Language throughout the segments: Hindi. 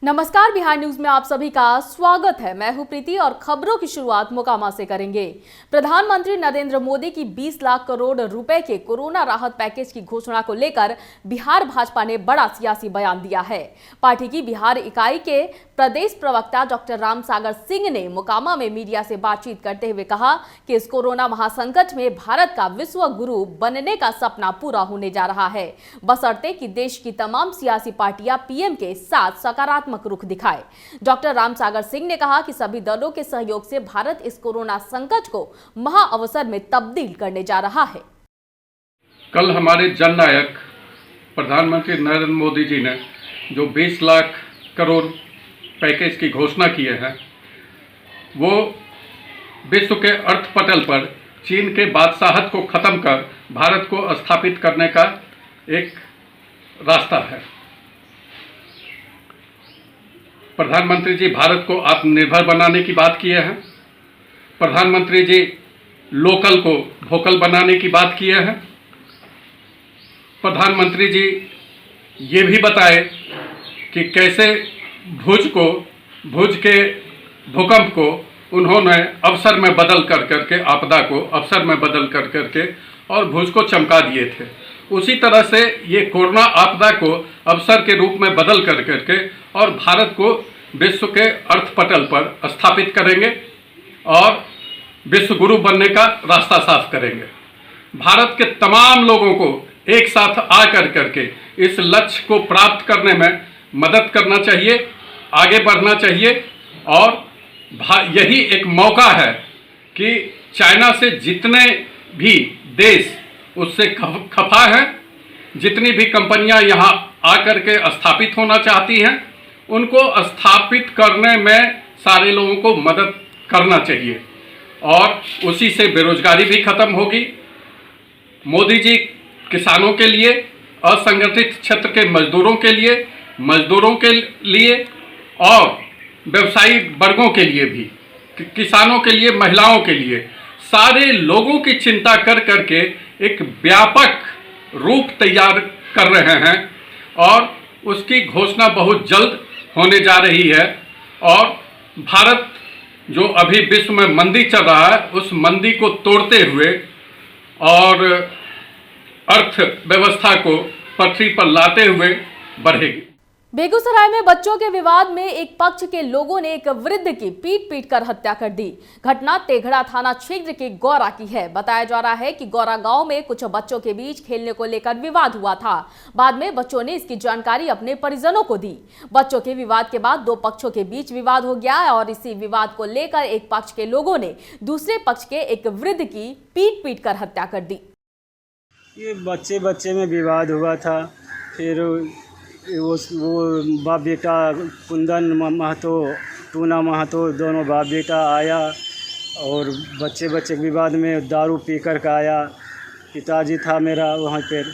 नमस्कार, बिहार न्यूज में आप सभी का स्वागत है। मैं हूं प्रीति और खबरों की शुरुआत मोकामा से करेंगे। प्रधानमंत्री नरेंद्र मोदी की 20 लाख करोड़ रुपए के कोरोना राहत पैकेज की घोषणा को लेकर बिहार भाजपा ने बड़ा सियासी बयान दिया है। पार्टी की बिहार इकाई के प्रदेश प्रवक्ता डॉक्टर रामसागर सिंह ने मोकामा में मीडिया से बातचीत करते हुए कहा कि इस कोरोना महासंकट में भारत का विश्व गुरु बनने का सपना पूरा होने जा रहा है, बशर्ते कि देश की तमाम सियासी पार्टियां पीएम के साथ सकारात्मक रुख दिखाए। डॉक्टर रामसागर सिंह ने कहा कि सभी दलों के सहयोग से भारत इस कोरोना संकट को महाअवसर में तब्दील करने जा रहा है। कल हमारे जननायक प्रधानमंत्री नरेंद्र मोदी जी ने जो 20 लाख करोड़ पैकेज की घोषणा किए हैं, वो विश्व के अर्थपटल पर चीन के बादशाहत को खत्म कर भारत को स्थापित करने का एक रास्ता है। प्रधानमंत्री जी भारत को आत्मनिर्भर बनाने की बात किए हैं। प्रधानमंत्री जी लोकल को वोकल बनाने की बात किए हैं। प्रधानमंत्री जी ये भी बताए कि कैसे भुज के भूकंप को उन्होंने अवसर में बदल कर करके, आपदा को अवसर में बदल कर करके और भुज को चमका दिए थे। उसी तरह से ये कोरोना आपदा को अवसर के रूप में बदल कर करके और भारत को विश्व के अर्थपटल पर स्थापित करेंगे और विश्व गुरु बनने का रास्ता साफ करेंगे। भारत के तमाम लोगों को एक साथ आकर करके इस लक्ष्य को प्राप्त करने में मदद करना चाहिए, आगे बढ़ना चाहिए। और यही एक मौका है कि चाइना से जितने भी देश उससे खफा हैं, जितनी भी कंपनियां यहाँ आकर के स्थापित होना चाहती हैं, उनको स्थापित करने में सारे लोगों को मदद करना चाहिए और उसी से बेरोजगारी भी खत्म होगी। मोदी जी किसानों के लिए, असंगठित क्षेत्र के मजदूरों के लिए और व्यवसायी वर्गों के लिए भी, किसानों के लिए, महिलाओं के लिए, सारे लोगों की चिंता कर करके एक व्यापक रूप तैयार कर रहे हैं और उसकी घोषणा बहुत जल्द होने जा रही है। और भारत जो अभी विश्व में मंदी चल रहा है, उस मंदी को तोड़ते हुए और अर्थव्यवस्था को पटरी पर लाते हुए बढ़ेगी। बेगूसराय में बच्चों के विवाद में एक पक्ष के लोगों ने एक वृद्ध की पीट कर हत्या कर दी। घटना तेघड़ा थाना क्षेत्र के गौरा की है। बताया जा रहा है कि गौरा गांव में कुछ बच्चों के बीच खेलने को लेकर विवाद हुआ था। बाद में बच्चों ने इसकी जानकारी अपने परिजनों को दी। बच्चों के विवाद के बाद दो पक्षों के बीच विवाद हो गया और इसी विवाद को लेकर एक पक्ष के लोगों ने दूसरे पक्ष के एक वृद्ध की पीट कर हत्या कर दी। ये बच्चे में विवाद हुआ था। फिर वो बाप बेटा कुंदन महतो, टूना महतो, दोनों बाप बेटा आया और बच्चे के विवाद में दारू पी कर का आया। पिताजी था मेरा वहाँ पर,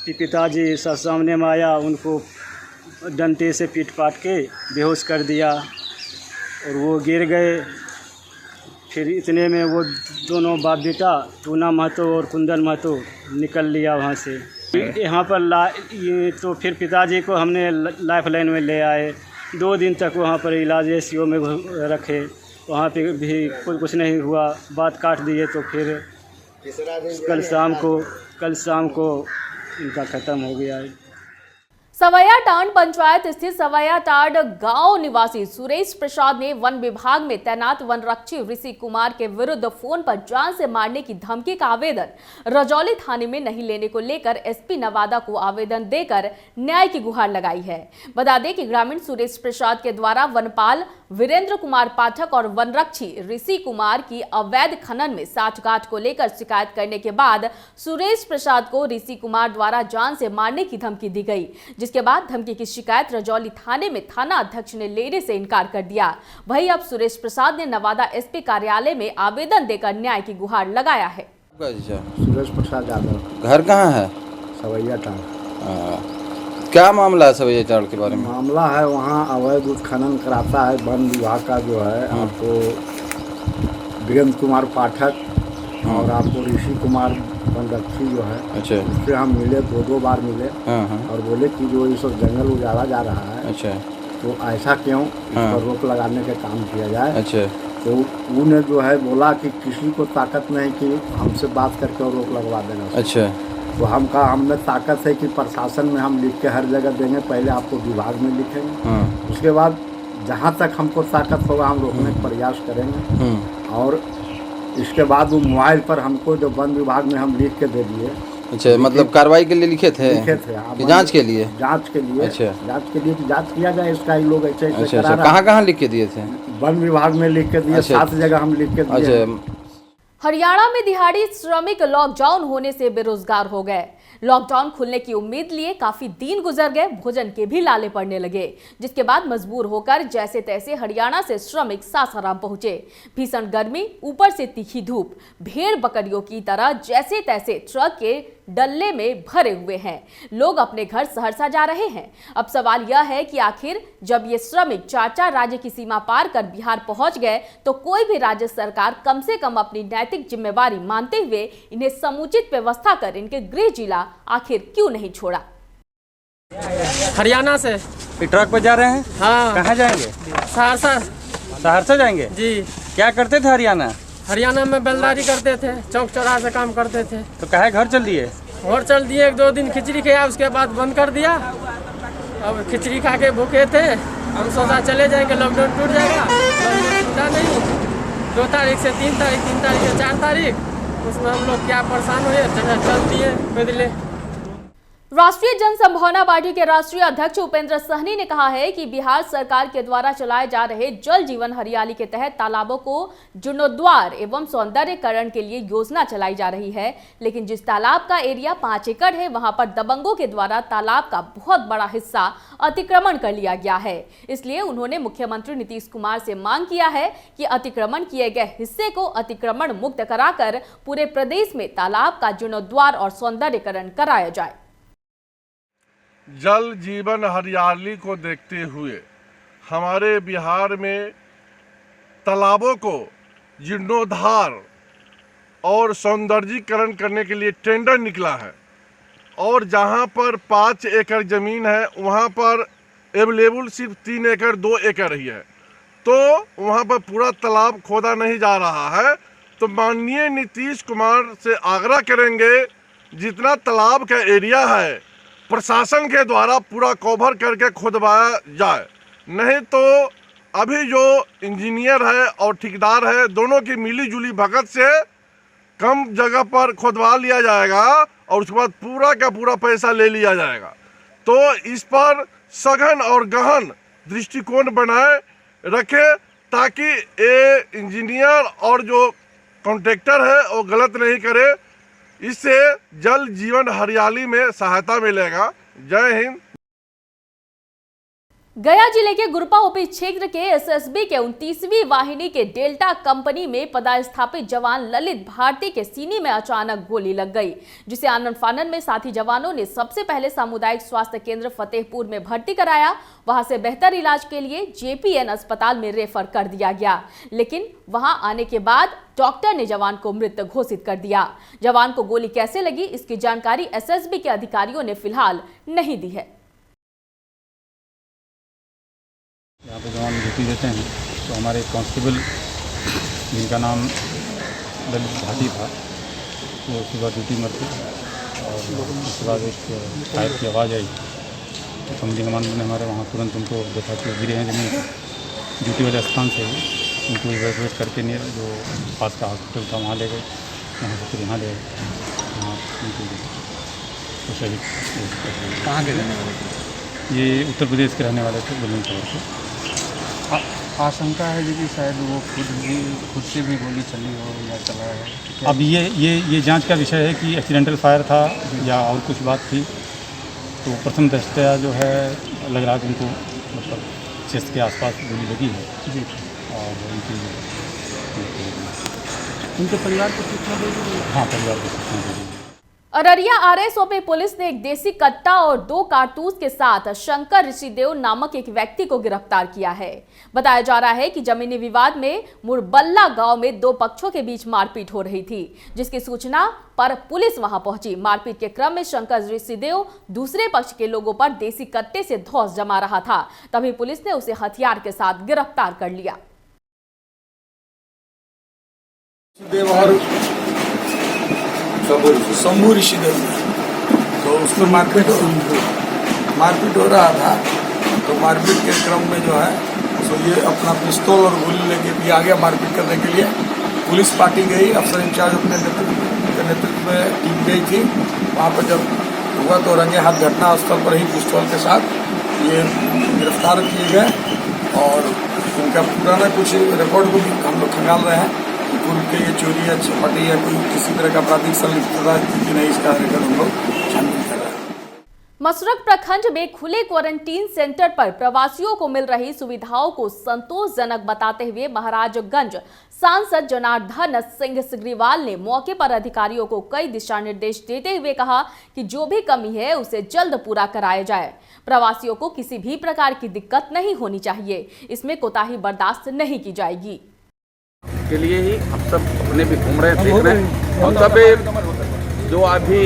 पिताजी सामने में आया, उनको डंडे से पीट पाट के बेहोश कर दिया और वो गिर गए। फिर इतने में वो दोनों बाप बेटा टूना महतो और कुंदन महतो निकल लिया वहाँ से। यहाँ पर ये तो फिर पिताजी को हमने लाइफ लाइन में ले आए। 2 दिन तक वहाँ पर इलाज एसीओ में रखे, वहाँ पे भी कुछ नहीं हुआ। बात काट दिए तो फिर कल शाम को इनका ख़त्म हो गया है। सवैयाटांड पंचायत स्थित सवैयाटांड गांव निवासी सुरेश प्रसाद ने वन विभाग में तैनात वनरक्षी ऋषि कुमार के विरुद्ध फोन पर जान से मारने की धमकी का आवेदन रजौली थाने में नहीं लेने को लेकर एसपी नवादा को आवेदन देकर न्याय की गुहार लगाई है। बता दें कि ग्रामीण सुरेश प्रसाद के द्वारा वनपाल वीरेंद्र कुमार पाठक और वनरक्षी ऋषि कुमार की अवैध खनन में साठगांठ को लेकर शिकायत करने के बाद सुरेश प्रसाद को ऋषि कुमार द्वारा जान से मारने की धमकी दी गई, जिसके बाद धमकी की शिकायत रजौली थाने में थाना अध्यक्ष ने लेने से इनकार कर दिया। वहीं अब सुरेश प्रसाद ने नवादा एसपी कार्यालय में आवेदन देकर न्याय की गुहार लगाया है। सुरेश प्रसाद यादव। घर कहाँ है? सवैयाटांड। क्या मामला है सवैयाटांड के बारे में? मामला है वहाँ अवैध उत्खनन कराता है वन विभाग का जो है, आपको वीरेंद्र कुमार पाठक और आपको ऋषि कुमार बनरक्षी जो है, अच्छा उससे हम मिले, दो बार मिले। हाँ और बोले कि जो इस वक्त जंगल उजाड़ा जा रहा है, अच्छा तो ऐसा क्यों, इस पर रोक लगाने का काम किया जाए। अच्छा तो उन्हें जो है बोला कि किसी को ताकत नहीं कि हमसे बात करके और रोक लगवा देना। अच्छा तो हम कहा हमें ताकत है कि प्रशासन में हम लिख के हर जगह देंगे, पहले आपको विभाग में लिखेंगे, हाँ उसके बाद जहाँ तक हमको ताकत होगा हम रोकने का प्रयास करेंगे। और इसके बाद वो मोबाइल पर हमको जो वन विभाग में हम लिख के दे दिए। अच्छा, मतलब कार्रवाई के लिए लिखे थे हाँ, कि जांच के लिए? जांच के लिए। अच्छा, जांच के लिए कि जांच किया जाए इसका, ये लोग ऐसे ऐसे अच्छा करा रहा। कहाँ कहाँ लिख के दिए थे? वन विभाग में लिख के दिए। अच्छा। 7 जगह हम लिख के दिए। अच्छा, हरियाणा में दिहाड़ी श्रमिक लॉकडाउन होने से बेरोजगार हो गए। लॉकडाउन खुलने की उम्मीद लिए काफी दिन गुजर गए, भोजन के भी लाले पड़ने लगे, जिसके बाद मजबूर होकर जैसे तैसे हरियाणा से श्रमिक सासाराम पहुंचे। भीषण गर्मी, ऊपर से तीखी धूप, भेड़ बकरियों की तरह जैसे तैसे ट्रक के डल्ले में भरे हुए हैं। लोग अपने घर सहरसा जा रहे हैं। अब सवाल यह है कि आखिर जब ये श्रमिक 4 राज्य की सीमा पार कर बिहार पहुंच गए तो कोई भी राज्य सरकार कम से कम अपनी नैतिक जिम्मेवारी मानते हुए इन्हें समुचित व्यवस्था कर इनके गृह जिला आखिर क्यों नहीं छोड़ा। हरियाणा से ट्रक पर जा रहे हैं? हाँ। कहाँ जाएंगे? सहरसा। सहरसा जाएंगे जी। क्या करते थे हरियाणा? हरियाणा में बेलदारी करते थे, चौक चौराहे से काम करते थे। तो कहे घर चल दिए? और चल दिए, 1-2 दिन खिचड़ी खाया, उसके बाद बंद कर दिया। अब खिचड़ी खा के भूखे थे, हम सोचा चले जाएंगे, लॉकडाउन टूट जाएगा। लॉकडाउन टूटा नहीं। 2 तारीख से 3 तारीख, 3 तारीख से 4 तारीख, उसमें हम लोग क्या परेशान हुए, चल दिए पैदले। राष्ट्रीय जनसंभावना पार्टी के राष्ट्रीय अध्यक्ष उपेंद्र सहनी ने कहा है कि बिहार सरकार के द्वारा चलाए जा रहे जल जीवन हरियाली के तहत तालाबों को जीर्णोद्वार एवं सौंदर्यकरण के लिए योजना चलाई जा रही है, लेकिन जिस तालाब का एरिया 5 एकड़ है वहां पर दबंगों के द्वारा तालाब का बहुत बड़ा हिस्सा अतिक्रमण कर लिया गया है। इसलिए उन्होंने मुख्यमंत्री नीतीश कुमार से मांग किया है कि अतिक्रमण किए गए हिस्से को अतिक्रमण मुक्त कराकर पूरे प्रदेश में तालाब का जीर्णोद्वार और सौंदर्यकरण कराया जाए। जल जीवन हरियाली को देखते हुए हमारे बिहार में तालाबों को जीर्णोद्धार और सौंदर्यीकरण करने के लिए टेंडर निकला है। और जहां पर 5 एकड़ ज़मीन है वहां पर अवेलेबल सिर्फ 3 एकड़ 2 एकड़ ही है, तो वहां पर पूरा तालाब खोदा नहीं जा रहा है। तो माननीय नीतीश कुमार से आग्रह करेंगे जितना तालाब का एरिया है प्रशासन के द्वारा पूरा कवर करके खुदवाया जाए, नहीं तो अभी जो इंजीनियर है और ठेकेदार है दोनों की मिली जुली भगत से कम जगह पर खुदवा लिया जाएगा और उसके बाद पूरा का पूरा पैसा ले लिया जाएगा। तो इस पर सघन और गहन दृष्टिकोण बनाए रखे ताकि ये इंजीनियर और जो कॉन्ट्रैक्टर है वो गलत नहीं करे। इससे जल जीवन हरियाली में सहायता मिलेगा। जय हिंद। गया जिले के गुरपा ओपी क्षेत्र के एसएसबी के 29वीं वाहिनी के डेल्टा कंपनी में पदस्थापित जवान ललित भारती के सीने में अचानक गोली लग गई, जिसे आनन फानन में साथी जवानों ने सबसे पहले सामुदायिक स्वास्थ्य केंद्र फतेहपुर में भर्ती कराया। वहां से बेहतर इलाज के लिए जेपीएन अस्पताल में रेफर कर दिया गया, लेकिन वहां आने के बाद डॉक्टर ने जवान को मृत घोषित कर दिया। जवान को गोली कैसे लगी इसकी जानकारी एसएसबी के अधिकारियों ने फिलहाल नहीं दी है। यहाँ पे जवान ड्यूटी देते हैं तो हमारे कांस्टेबल जिनका नाम ललित भाटी था वो सुबह ड्यूटी में थे और उसके बाद एक फायर की आवाज़ आई तो कंपनी कमांडर ने हमारे वहाँ तुरंत उनको देखा कि गिरे हैं जमीन पर। ड्यूटी वाले स्थान से उनको इवैक्यूएट करके नियर जो पास का हॉस्पिटल था वहाँ ले गए, वहाँ से फिर यहाँ ले गए, वहाँ उनको तो शहीद। कहाँ के रहने वाले थे? ये उत्तर प्रदेश के रहने वाले थे, बुलंदशहर के। आशंका है कि शायद वो खुद से भी गोली चली हो या चला है। अब ये जांच का विषय है कि एक्सीडेंटल फायर था या और कुछ बात थी। तो प्रथम दृष्टया जो है लग रहा कि उनको मतलब चेस्ट के आसपास गोली लगी है जी। और उनके परिवार को सूचना दे दी? हाँ, परिवार को सूचना दे दी। अररिया आरएसओ में पुलिस ने एक देसी कट्टा और 2 कारतूस के साथ शंकर ऋषिदेव नामक एक व्यक्ति को गिरफ्तार किया है। बताया जा रहा है कि जमीनी विवाद में मुरबल्ला गांव में 2 पक्षों के बीच मारपीट हो रही थी, जिसकी सूचना पर पुलिस वहां पहुंची। मारपीट के क्रम में शंकर ऋषिदेव दूसरे पक्ष के लोगों पर देसी कट्टे से धौंस जमा रहा था, तभी पुलिस ने उसे हथियार के साथ गिरफ्तार कर लिया। शंभू ऋषिदेव तो उसको मारपीट हो रहा था। तो मारपीट के क्रम में जो है तो ये अपना पिस्तौल और गोली लेके भी आ गया मारपीट करने के लिए। पुलिस पार्टी गई, अफसर इंचार्ज अपने नेतृत्व में टीम गई थी। वहाँ पर जब हुआ तो रंगे हाथ घटना स्थल पर ही पिस्तौल के साथ ये गिरफ्तार किए गए और उनका पुराना कुछ रिकॉर्ड को भी हम लोग खंगाल रहे हैं। पूर्व के ये चोरी या चपाटी या कोई किसी तरह का आपराधिक संलिप्तता कि नहीं, इसका रिकॉर्ड हम लोग छानबीन कर रहे हैं। मसरख प्रखंड में खुले क्वारंटीन सेंटर पर प्रवासियों को मिल रही सुविधाओं को संतोषजनक बताते हुए महाराजगंज सांसद जनार्दन सिंह सिग्रीवाल ने मौके पर अधिकारियों को कई दिशा निर्देश देते हुए कहा कि जो भी कमी है उसे जल्द पूरा कराया जाए। प्रवासियों को किसी भी प्रकार की दिक्कत नहीं होनी चाहिए, इसमें कोताही बर्दाश्त नहीं की जाएगी। के लिए ही हम सब अपने भी घूम रहे हैं, देख रहे हैं। हम सब जो अभी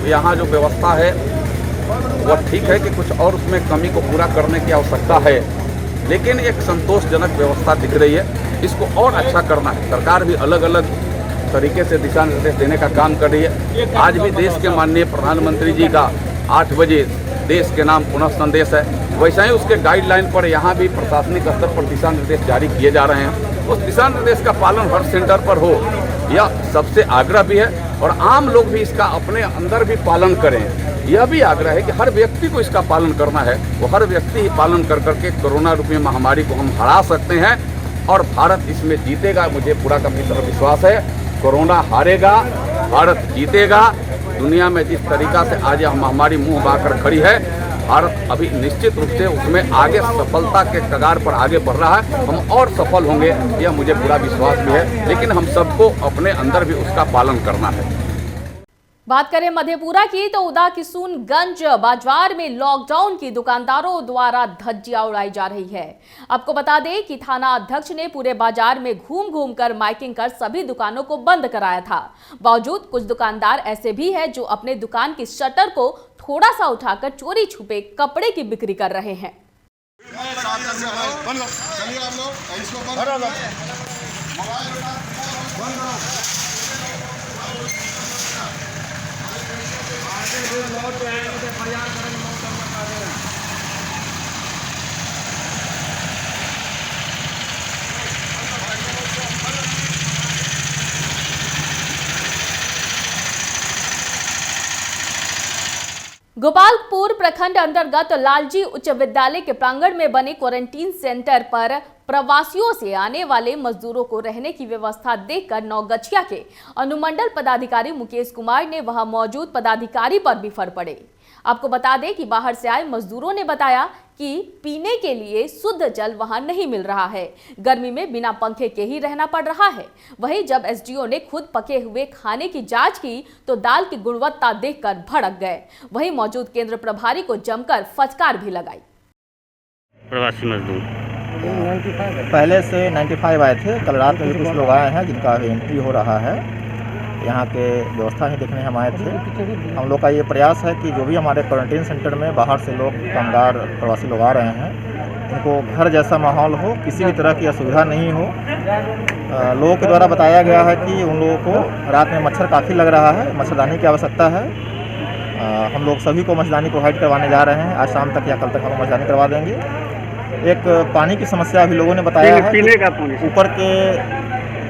यहाँ जो व्यवस्था है वह ठीक है कि कुछ और उसमें कमी को पूरा करने की आवश्यकता है, लेकिन एक संतोषजनक व्यवस्था दिख रही है। इसको और अच्छा करना है। सरकार भी अलग अलग तरीके से दिशा निर्देश देने का काम कर रही है। आज भी देश के माननीय प्रधानमंत्री जी का 8 बजे देश के नाम पुनः संदेश है, वैसा ही उसके गाइडलाइन पर यहाँ भी प्रशासनिक स्तर पर दिशा निर्देश जारी किए जा रहे हैं। उस दिशा निर्देश का पालन हर सेंटर पर हो, यह सबसे आग्रह भी है और आम लोग भी इसका अपने अंदर भी पालन करें। यह भी आग्रह है कि हर व्यक्ति को इसका पालन करना है। वो हर व्यक्ति ही पालन कर करके कोरोना रूपी महामारी को हम हरा सकते हैं और भारत इसमें जीतेगा। मुझे पूरा का पूरा विश्वास है, कोरोना हारेगा, भारत जीतेगा। दुनिया में जिस तरीका से आज यह महामारी मुंह बाकर खड़ी है, भारत अभी निश्चित रूप से उसमें आगे सफलता के कगार पर आगे बढ़ रहा है। हम और सफल होंगे, यह मुझे पूरा विश्वास भी है, लेकिन हम सबको अपने अंदर भी उसका पालन करना है। बात करें मधेपुरा की तो उदा किशुनगंज बाजार में लॉकडाउन की दुकानदारों द्वारा धज्जियां उड़ाई जा रही है। आपको बता दें कि थाना अध्यक्ष ने पूरे बाजार में घूम घूम कर माइकिंग कर सभी दुकानों को बंद कराया था। बावजूद कुछ दुकानदार ऐसे भी हैं जो अपने दुकान की शटर को थोड़ा सा उठाकर चोरी छुपे कपड़े की बिक्री कर रहे हैं। गोपालपुर प्रखंड अंतर्गत लालजी उच्च विद्यालय के प्रांगण में बने क्वारंटीन सेंटर पर प्रवासियों से आने वाले मजदूरों को रहने की व्यवस्था देखकर नौगछिया के अनुमंडल पदाधिकारी मुकेश कुमार ने वहां मौजूद पदाधिकारी पर भी फर पड़े। आपको बता दें कि बाहर से आए मजदूरों ने बताया कि पीने के लिए शुद्ध जल वहां नहीं मिल रहा है, गर्मी में बिना पंखे के ही रहना पड़ रहा है। वहीं जब एसडीओ ने खुद पके हुए खाने की जांच की तो दाल की गुणवत्ता देखकर भड़क गए। वहीं मौजूद केंद्र प्रभारी को जमकर फटकार भी लगाई। प्रवासी मजदूर पहले से 95 आए थे, कल रात में भी कुछ लोग आए हैं जिनका एंट्री हो रहा है। यहाँ के व्यवस्था ही देखने हम आए थे। हम लोग का ये प्रयास है कि जो भी हमारे क्वारंटीन सेंटर में बाहर से लोग कामगार प्रवासी लोग आ रहे हैं, उनको घर जैसा माहौल हो, किसी भी तरह की असुविधा नहीं हो। लोगों के द्वारा बताया गया है कि उन लोगों को रात में मच्छर काफ़ी लग रहा है, मच्छरदानी की आवश्यकता है। हम लोग सभी को मच्छरदानी प्रोवाइड करवाने जा रहे हैं। आज शाम तक या कल तक हम मच्छरदानी करवा देंगे। एक पानी की समस्या अभी लोगों ने बताया है। पीने का पानी ऊपर के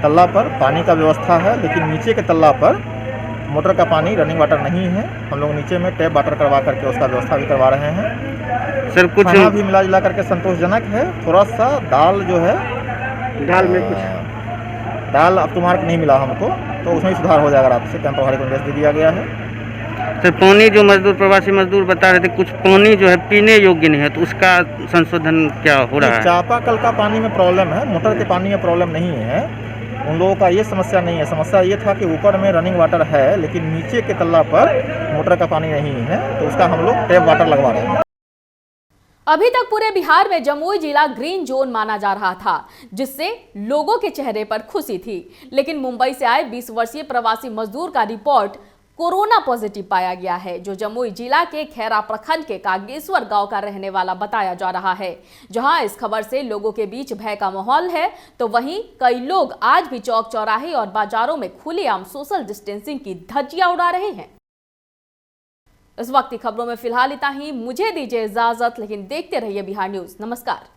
तल्ला पर पानी का व्यवस्था है, लेकिन नीचे के तल्ला पर मोटर का पानी रनिंग वाटर नहीं है। हम लोग नीचे में टैप वाटर करवा करके उसका व्यवस्था भी करवा रहे हैं। सर कुछ खाना भी मिला जुला करके संतोषजनक है। थोड़ा सा दाल जो है, दाल में कुछ दाल अब तुम्हारे नहीं मिला हमको, तो उसमें सुधार हो जाएगा। रात से कैंप प्रभारी को निर्देश दे दिया गया है। सर पानी जो मजदूर प्रवासी मजदूर बता रहे थे, कुछ पानी जो है पीने योग्य नहीं है, तो उसका संशोधन क्या हो रहा है? चापाकल का पानी में प्रॉब्लम है, मोटर के पानी में प्रॉब्लम नहीं है। उन लोगों का ये समस्या नहीं है। समस्या ये था कि ऊपर में रनिंग वाटर है लेकिन नीचे के तल्ला पर मोटर का पानी नहीं है, तो उसका हम लोग टैप वाटर लगवा रहे हैं। अभी तक पूरे बिहार में जमुई जिला ग्रीन जोन माना जा रहा था, जिससे लोगों के चेहरे पर खुशी थी। लेकिन मुंबई से आए 20 वर्षीय प्रवासी मजदूर का रिपोर्ट कोरोना पॉजिटिव पाया गया है, जो जमुई जिला के खैरा प्रखंड के कागेश्वर गांव का रहने वाला बताया जा रहा है। जहां इस खबर से लोगों के बीच भय का माहौल है, तो वहीं कई लोग आज भी चौक चौराहे और बाजारों में खुलेआम सोशल डिस्टेंसिंग की धज्जियां उड़ा रहे हैं। इस वक्त की खबरों में फिलहाल इतना ही। मुझे दीजिए इजाजत, लेकिन देखते रहिए बिहार न्यूज। नमस्कार।